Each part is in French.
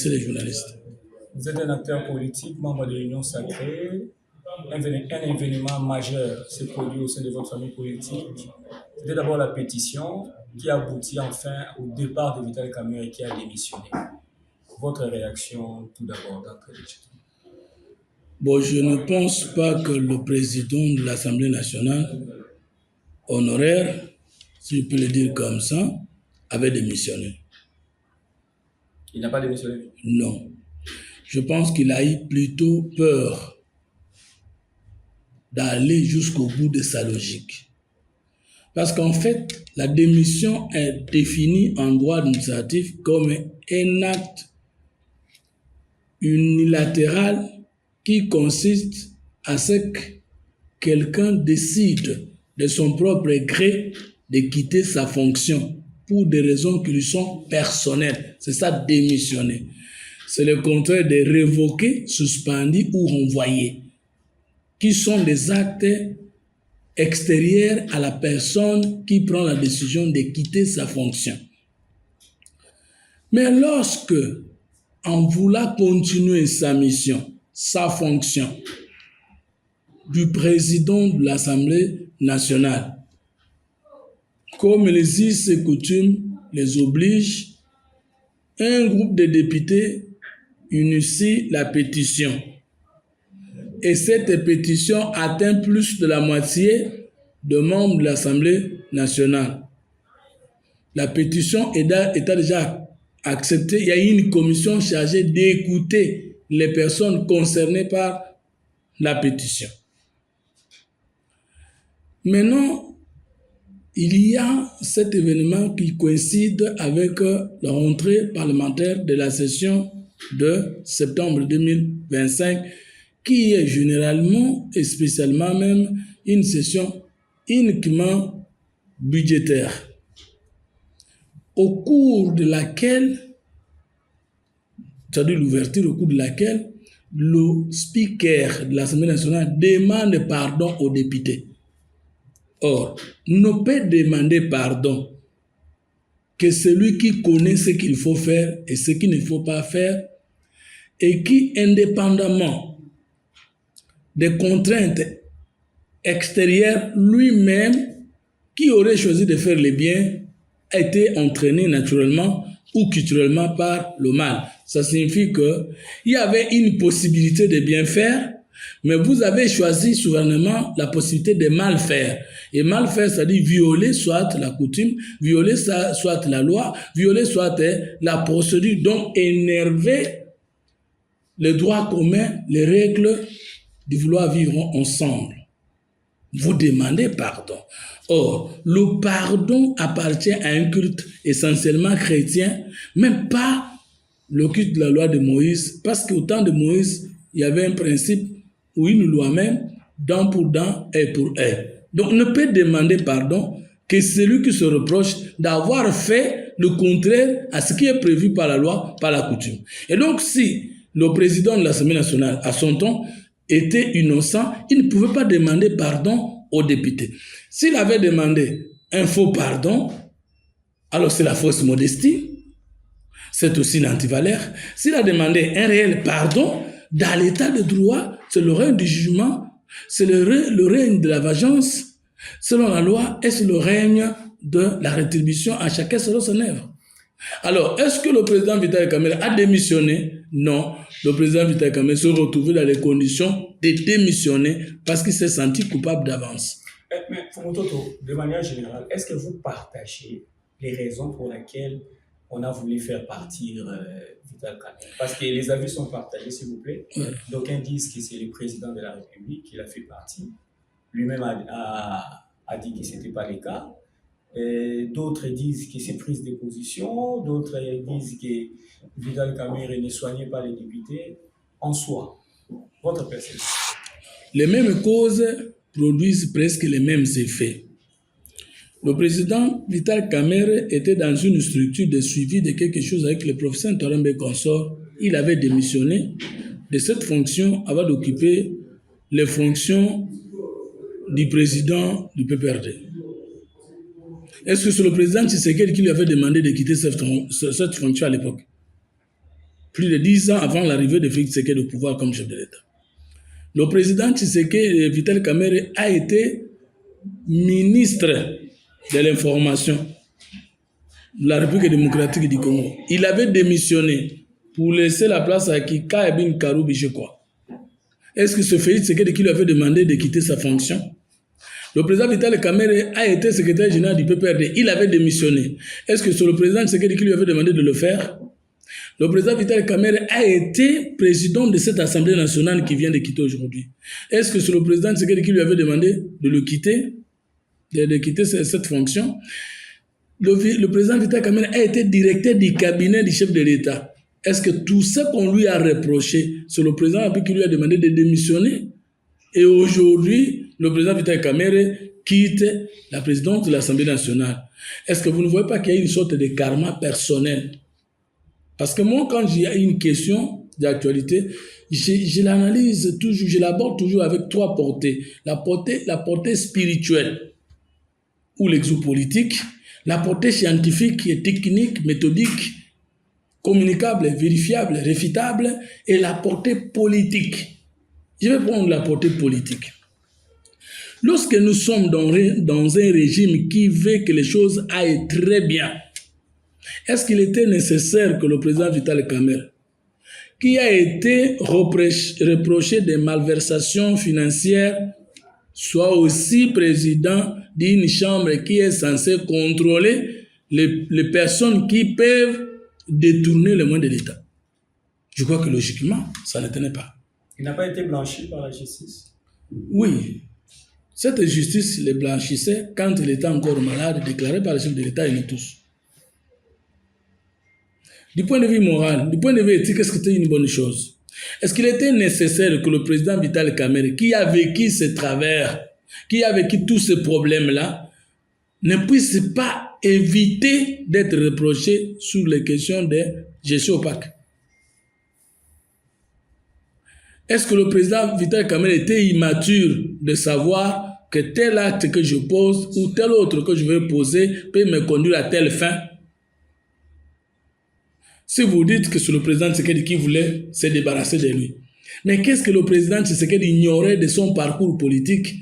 messieurs les journalistes. Vous êtes un acteur politique, membre de l'Union sacrée. Un événement majeur s'est produit au sein de votre famille politique. C'était d'abord la pétition qui aboutit enfin au départ de Vital Kamerhe qui a démissionné. Votre réaction tout d'abord d'entrée de jeu? Bon, je ne pense pas que le président de l'Assemblée nationale, honoraire, si je peux le dire comme ça, avait démissionné. Il n'a pas démissionné? Non. Je pense qu'il a eu plutôt peur d'aller jusqu'au bout de sa logique. Parce qu'en fait, la démission est définie en droit administratif comme un acte unilatéral qui consiste à ce que quelqu'un décide de son propre gré de quitter sa fonction pour des raisons qui lui sont personnelles. C'est ça, démissionner. C'est le contraire de révoquer, suspendre ou renvoyer, qui sont des actes extérieurs à la personne qui prend la décision de quitter sa fonction. Mais lorsque, en voulant continuer sa mission, sa fonction, du président de l'Assemblée nationale, comme les us et coutumes les obligent, un groupe de députés initie la pétition. Et cette pétition atteint plus de la moitié de membres de l'Assemblée nationale. La pétition étant déjà acceptée, il y a eu une commission chargée d'écouter les personnes concernées par la pétition. Maintenant, il y a cet événement qui coïncide avec la rentrée parlementaire de la session de septembre 2025, qui est généralement et spécialement même une session uniquement budgétaire, au cours de laquelle, c'est-à-dire l'ouverture au cours de laquelle, le speaker de l'Assemblée nationale demande pardon aux députés. Or, ne peut demander pardon que celui qui connaît ce qu'il faut faire et ce qu'il ne faut pas faire, et qui, indépendamment des contraintes extérieures, lui-même, qui aurait choisi de faire le bien, a été entraîné naturellement ou culturellement par le mal. Ça signifie qu'il y avait une possibilité de bien faire, mais vous avez choisi souverainement la possibilité de mal faire. Et mal faire, c'est-à-dire violer soit la coutume, violer soit la loi, violer soit la procédure, donc énerver les droits communs, les règles de vouloir vivre ensemble. Vous demandez pardon. Or, le pardon appartient à un culte essentiellement chrétien, même pas le culte de la loi de Moïse, parce qu'au temps de Moïse, il y avait un principe ou une loi même, dent pour dent, œil pour œil. Donc, ne peut demander pardon que celui qui se reproche d'avoir fait le contraire à ce qui est prévu par la loi, par la coutume. Et donc, si le président de l'Assemblée nationale, à son temps, était innocent, il ne pouvait pas demander pardon aux députés. S'il avait demandé un faux pardon, alors c'est la fausse modestie, c'est aussi l'antivaleur. S'il a demandé un réel pardon, dans l'état de droit, c'est le règne du jugement, c'est le règne de la vengeance, selon la loi, et c'est le règne de la rétribution à chacun selon son œuvre. Alors, est-ce que le président Vital Kamerhe a démissionné? Non. Le président Vital Kamerhe se retrouvait dans les conditions de démissionner parce qu'il s'est senti coupable d'avance. Mais Fumototo, de manière générale, est-ce que vous partagez les raisons pour lesquelles on a voulu faire partir Vital Kamerhe? Parce que les avis sont partagés, s'il vous plaît. Ouais. D'aucuns disent que c'est le président de la République qui l'a fait partir. Lui-même a dit que ce n'était pas le cas. D'autres disent que c'est prise de position, d'autres disent que Vital Kamerhe ne soignait pas les députés. En soi, votre perception? Les mêmes causes produisent presque les mêmes effets. Le président Vital Kamerhe était dans une structure de suivi de quelque chose avec le professeur Ntorembe Consort. Il avait démissionné de cette fonction avant d'occuper les fonctions du président du PPRD. Est-ce que c'est le président Tshisekedi qui lui avait demandé de quitter cette fonction à l'époque? plus de 10 ans avant l'arrivée de Félix Tshisekedi au pouvoir comme chef de l'État. Le président Tshisekedi, Vital Kamerhe, a été ministre de l'information de la République démocratique du Congo. Il avait démissionné pour laisser la place à Kika Ebin Karoubi, je crois. Est-ce que ce Félix Tshisekedi qui lui avait demandé de quitter sa fonction? Le président Vital Kamerhe a été secrétaire général du PPRD. Il avait démissionné. Est-ce que c'est le président Tshisekedi qui lui avait demandé de le faire? Le président Vital Kamerhe a été président de cette Assemblée nationale qui vient de quitter aujourd'hui. Est-ce que c'est le président Tshisekedi qui lui avait demandé de le quitter, de quitter cette fonction? Le président Vital Kamerhe a été directeur du cabinet du chef de l'État. Est-ce que tout ce qu'on lui a reproché, c'est le président qui lui a demandé de démissionner? Et aujourd'hui, le président Vital Kamerhe quitte la présidence de l'Assemblée nationale. Est-ce que vous ne voyez pas qu'il y a une sorte de karma personnel? Parce que moi, quand j'ai une question d'actualité, je l'analyse toujours, je l'aborde toujours avec trois portées. La portée spirituelle ou l'exopolitique, la portée scientifique et technique, méthodique, communicable, vérifiable, réfutable, et la portée politique. Je vais prendre la portée politique. Lorsque nous sommes dans un régime qui veut que les choses aillent très bien, est-ce qu'il était nécessaire que le président Vital Kamerhe, qui a été reproché de malversations financières, soit aussi président d'une chambre qui est censée contrôler les personnes qui peuvent détourner les moyens de l'État? Je crois que logiquement, ça ne tenait pas. Il n'a pas été blanchi par la justice? Oui. Cette justice les blanchissait quand il était encore malade, déclaré par le chef de l'État et nous tous. Du point de vue moral, du point de vue éthique, est-ce que c'était une bonne chose? Est-ce qu'il était nécessaire que le président Vital Kamerhe, qui a vécu ce travers, qui a vécu tous ces problèmes-là, ne puisse pas éviter d'être reproché sur les questions de gestion opaque? Est-ce que le président Vital Kamerhe était immature de savoir que tel acte que je pose ou tel autre que je vais poser peut me conduire à telle fin? Si vous dites que c'est le président Tshisekedi qui voulait se débarrasser de lui, mais qu'est-ce que le président Tshisekedi ignorait de son parcours politique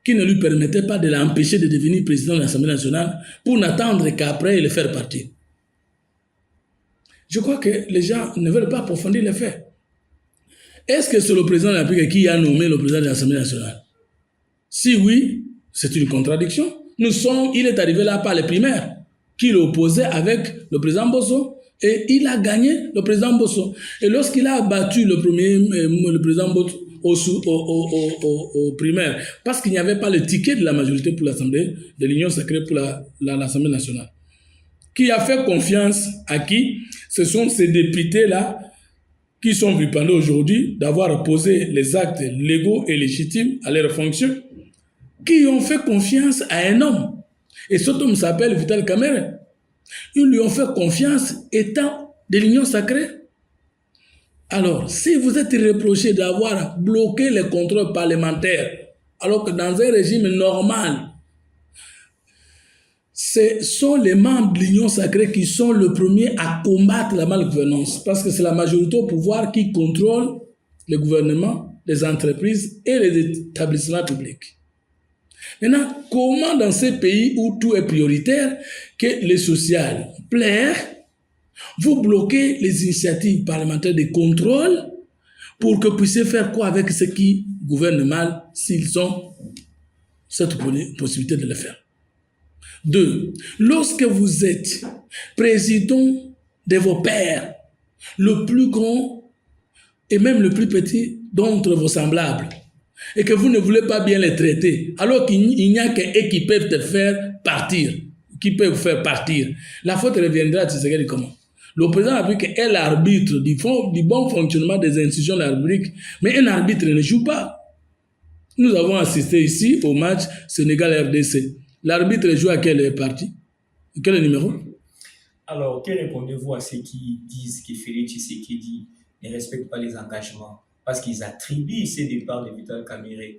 qui ne lui permettait pas de l'empêcher de devenir président de l'Assemblée nationale pour n'attendre qu'après le faire partir? Je crois que les gens ne veulent pas approfondir les faits. Est-ce que c'est le président de la République qui a nommé le président de l'Assemblée nationale? Si oui, c'est une contradiction. Il est arrivé là par les primaires, qui l'opposait avec le président Bosso, et il a gagné le président Bosso. Et lorsqu'il a battu le président Bosso au primaire, parce qu'il n'y avait pas le ticket de la majorité pour l'Assemblée, de l'Union sacrée pour l'Assemblée nationale, qui a fait confiance à qui? Ce sont ces députés-là qui sont répandus aujourd'hui d'avoir posé les actes légaux et légitimes à leurs fonctions, qui ont fait confiance à un homme. Et cet homme s'appelle Vital Kamerhe. Ils lui ont fait confiance étant de l'Union sacrée. Alors, si vous êtes reproché d'avoir bloqué les contrôles parlementaires, alors que dans un régime normal, ce sont les membres de l'Union sacrée qui sont les premiers à combattre la malgouvernance, parce que c'est la majorité au pouvoir qui contrôle le gouvernement, les entreprises et les établissements publics. Maintenant, comment dans ces pays où tout est prioritaire, que le social plaire, vous bloquez les initiatives parlementaires de contrôle pour que vous puissiez faire quoi avec ceux qui gouvernent mal s'ils ont cette possibilité de le faire? 2. Lorsque vous êtes président de vos pairs, le plus grand et même le plus petit d'entre vos semblables, et que vous ne voulez pas bien les traiter, alors qu'il n'y a qu'eux qui peuvent te faire partir, qui peuvent vous faire partir, la faute reviendra à Tshisekedi comment? Le président de la République est l'arbitre du bon fonctionnement des institutions de la République, mais un arbitre ne joue pas. Nous avons assisté ici au match Sénégal-RDC. L'arbitre joue à quel parti? Quel numéro? Alors, que répondez-vous à ceux qui disent que Félix Tshisekedi ne respecte pas les engagements parce qu'ils attribuent ces départs de Vital Kamerhe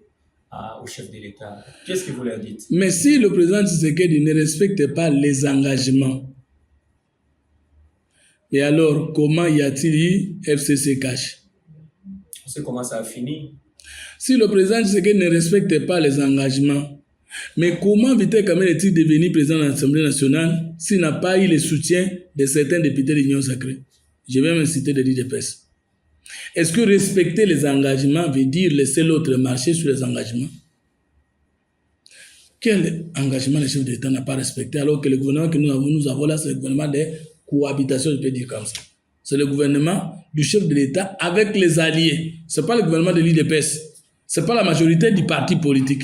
au chef de l'État? Qu'est-ce que vous leur dites? Mais si le président Tshisekedi ne respecte pas les engagements, Et alors, comment y a-t-il eu FCC Cash? On sait comment ça a fini. Si le président Tshisekedi ne respecte pas les engagements, mais comment Vital Kamerhe est-il devenu président de l'Assemblée nationale s'il n'a pas eu le soutien de certains députés de l'Union sacrée? Je vais même citer des l'IDPS. Est-ce que respecter les engagements veut dire laisser l'autre marcher sur les engagements? Quel engagement le chef d'État n'a pas respecté alors que le gouvernement que nous avons là, c'est le gouvernement de cohabitation, je peux dire comme ça. C'est le gouvernement du chef de l'État avec les alliés. Ce n'est pas le gouvernement de l'IDPS. Ce n'est pas la majorité du parti politique.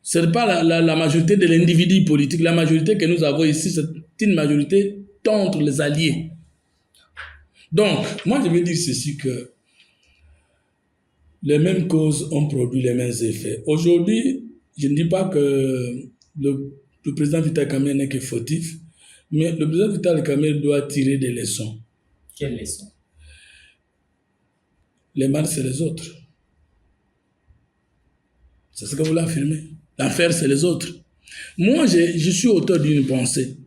Ce n'est pas la majorité de l'individu politique. La majorité que nous avons ici, c'est une majorité contre les alliés. Donc, moi je veux dire ceci que les mêmes causes ont produit les mêmes effets. Aujourd'hui, je ne dis pas que le président Vital Kamerhe n'est que fautif, mais le président Vital Kamerhe doit tirer des leçons. Quelles leçons? Les mal, c'est les autres. C'est ce que vous l'affirmez. L'affaire, c'est les autres. Moi, je suis auteur d'une pensée.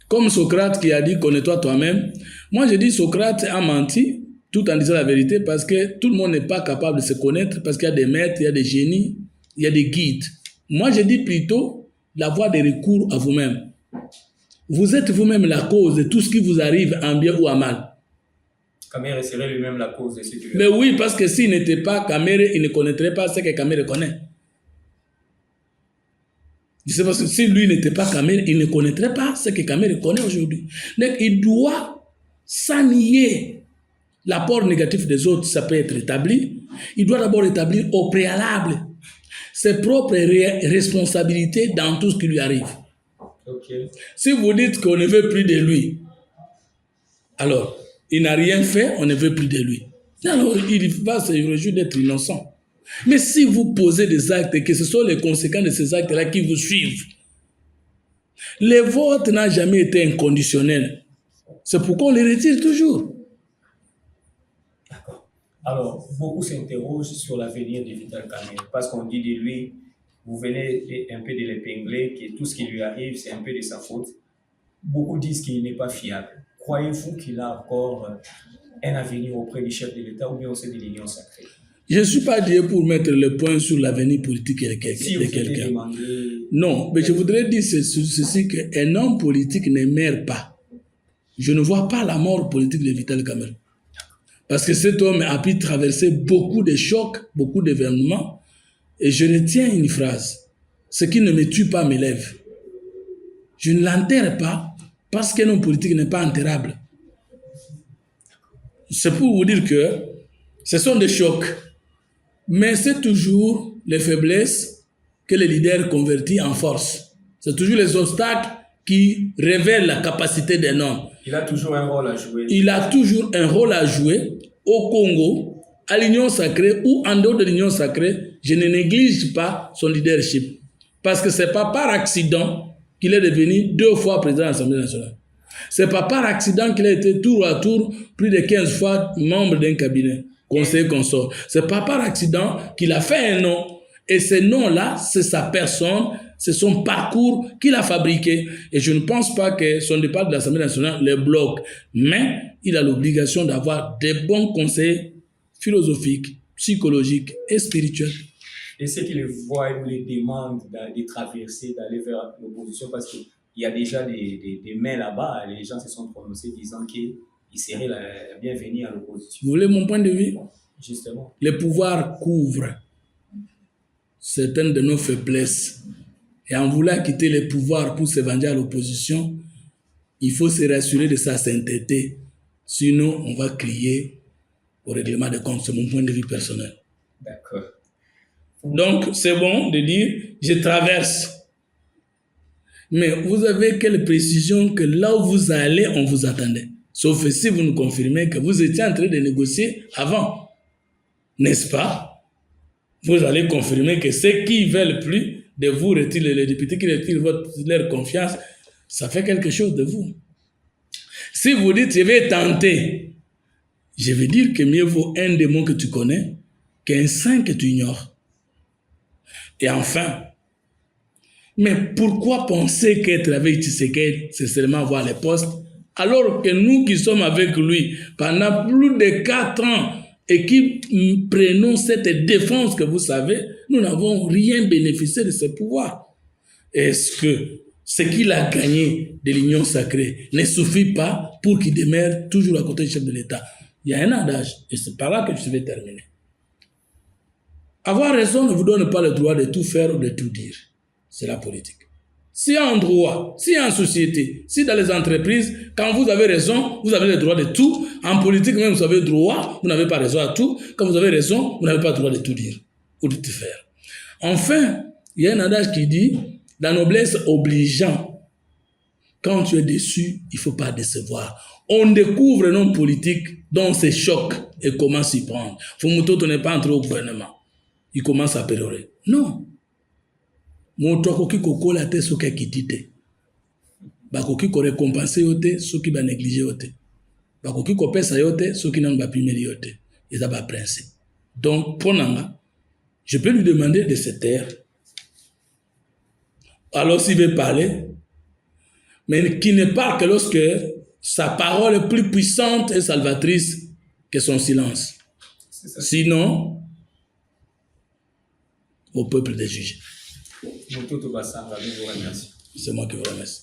Comme Socrate qui a dit « connais-toi toi-même », moi je dis Socrate a menti tout en disant la vérité parce que tout le monde n'est pas capable de se connaître parce qu'il y a des maîtres, il y a des génies, il y a des guides. Moi je dis plutôt la voie de recours à vous-même. Vous êtes vous-même la cause de tout ce qui vous arrive en bien ou en mal. Kamerhe serait lui-même la cause de ce qui lui arrive. Mais oui, parce que s'il n'était pas Kamerhe, il ne connaîtrait pas ce que Kamerhe connaît. Je sais pas si lui n'était pas Kamerhe, il ne connaîtrait pas ce que Kamerhe connaît aujourd'hui. Donc il doit sans nier l'apport négatif des autres, ça peut être établi. Il doit d'abord établir au préalable ses propres responsabilités dans tout ce qui lui arrive. Okay. Si vous dites qu'on ne veut plus de lui, alors il n'a rien fait, on ne veut plus de lui. Alors il va se réjouir d'être innocent. Mais si vous posez des actes et que ce sont les conséquences de ces actes-là qui vous suivent, le vote n'a jamais été inconditionnel. C'est pourquoi on les retire toujours. D'accord. Alors, beaucoup s'interrogent sur l'avenir de Vital Kamerhe parce qu'on dit de lui, vous venez un peu de l'épingler, que tout ce qui lui arrive, c'est un peu de sa faute. Beaucoup disent qu'il n'est pas fiable. Croyez-vous qu'il a encore un avenir auprès du chef de l'État ou bien au sein de l'Union sacrée? Je ne suis pas Dieu pour mettre le point sur l'avenir politique de quelqu'un. Non, mais je voudrais dire ceci qu'un homme politique ne meurt pas. Je ne vois pas la mort politique de Vital Kamerhe. Parce que cet homme a pu traverser beaucoup de chocs, beaucoup d'événements. Et je retiens une phrase. Ce qui ne me tue pas m'élève. Je ne l'enterre pas parce qu'un homme politique n'est pas enterrable. C'est pour vous dire que ce sont des chocs. Mais c'est toujours les faiblesses que les leaders convertissent en force. C'est toujours les obstacles qui révèlent la capacité d'un homme. Il a toujours un rôle à jouer. Il a toujours un rôle à jouer au Congo, à l'Union sacrée ou en dehors de l'Union sacrée. Je ne néglige pas son leadership. Parce que ce n'est pas par accident qu'il est devenu 2 fois président de l'Assemblée nationale. Ce n'est pas par accident qu'il a été tour à tour plus de 15 fois membre d'un cabinet, conseiller consort. Ce n'est pas par accident qu'il a fait un nom. Et ce nom-là, c'est sa personne, c'est son parcours qu'il a fabriqué. Et je ne pense pas que son départ de l'Assemblée nationale le bloque. Mais il a l'obligation d'avoir des bons conseils philosophiques, psychologiques et spirituels. Et ceux qui le voient ou les demandent de traverser, d'aller vers l'opposition, parce qu'il y a déjà des mains là-bas, les gens se sont prononcés disant qu'ils seraient la bienvenue à l'opposition. Vous voulez mon point de vue? Justement. Le pouvoir couvre certaines de nos faiblesses. Et en voulant quitter le pouvoir pour se venger à l'opposition, il faut se rassurer de sa sainteté. Sinon, on va crier au règlement de compte. C'est mon point de vue personnel. D'accord. Donc, c'est bon de dire, je traverse. Mais vous avez quelle précision que là où vous allez, on vous attendait. Sauf si vous nous confirmez que vous étiez en train de négocier avant. N'est-ce pas? Vous allez confirmer que ceux qui ne veulent plus de vous retirer, les députés qui retirent leur confiance, ça fait quelque chose de vous. Si vous dites, je vais tenter, je vais dire que mieux vaut un démon que tu connais qu'un saint que tu ignores. Et enfin, mais pourquoi penser qu'être avec Tshisekedi, c'est seulement avoir les postes Alors que nous qui sommes avec lui pendant plus de 4 ans et qui prenons cette défense que vous savez, nous n'avons rien bénéficié de ce pouvoir. Est-ce que ce qu'il a gagné de l'union sacrée ne suffit pas pour qu'il demeure toujours à côté du chef de l'État? Il y a un adage, et c'est par là que je vais terminer. Avoir raison ne vous donne pas le droit de tout faire ou de tout dire. C'est la politique. Si en droit, si en société, si dans les entreprises, quand vous avez raison, vous avez le droit de tout. En politique même, vous avez le droit, vous n'avez pas raison à tout. Quand vous avez raison, vous n'avez pas le droit de tout dire ou de tout faire. Enfin, il y a un adage qui dit, la noblesse obligeant, quand tu es déçu, il ne faut pas décevoir. On découvre un homme politique dont c'est choc et comment s'y prendre. Fumuto n'est pas entré au gouvernement. Il commence à pérorer. Non. Moto akoki kokola te soki akiti te. Bakoki ko récompenser yo te soki ba négliger yo te. Bakoki ko pesa yo te soki nanu ba pimeli yo te. Eza ba principe. Donc pour nanga, je peux lui demander de se taire. Alors s'il veut parler, mais qui ne parle que lorsque sa parole est plus puissante et salvatrice que son silence. Sinon, au peuple de juger. Moto Tobassanga, nous vous remercions. C'est moi qui vous remercie.